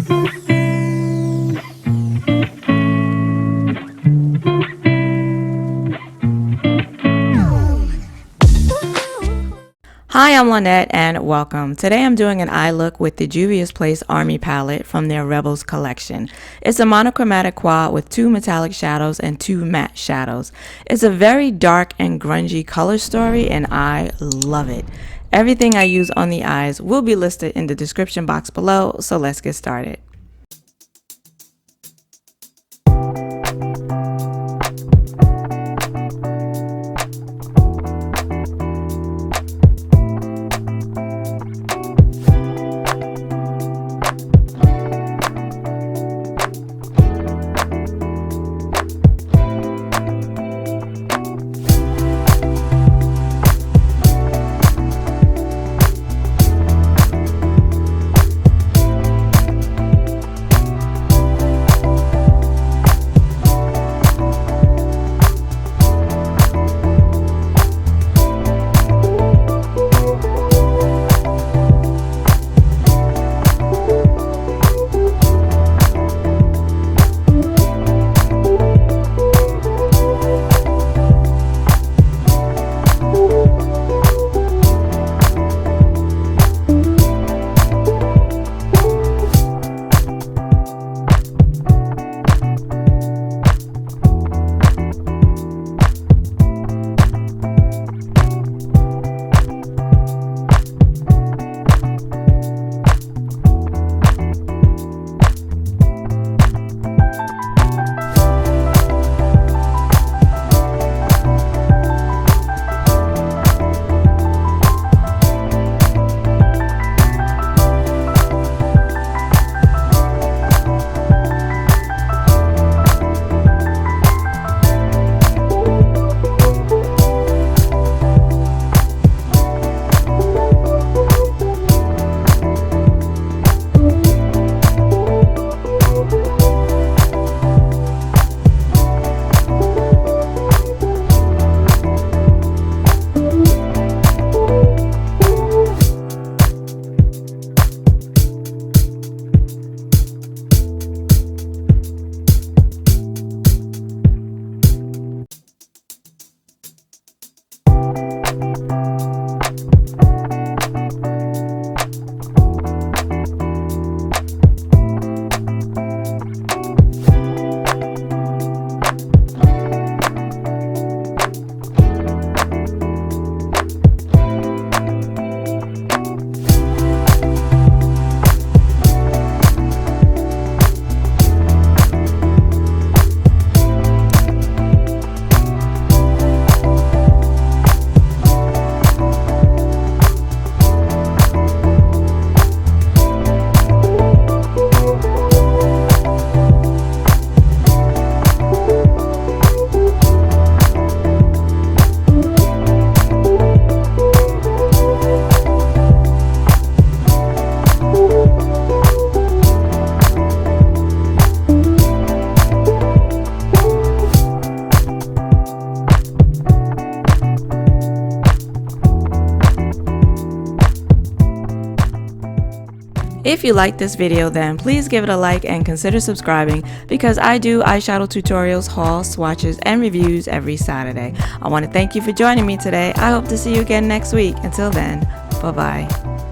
Hi, I'm Lynette and welcome. Today I'm doing an eye look with the Juvia's Place Army palette from their Rebels collection. It's a monochromatic quad with 2 metallic shadows and 2 matte shadows. It's a very dark and grungy color story and I love it. Everything I use on the eyes will be listed in the description box below, so let's get started. If you like this video, then please give it a like and consider subscribing because I do eyeshadow tutorials, hauls, swatches, and reviews every Saturday. I want to thank you for joining me today. I hope to see you again next week. Until then, bye-bye.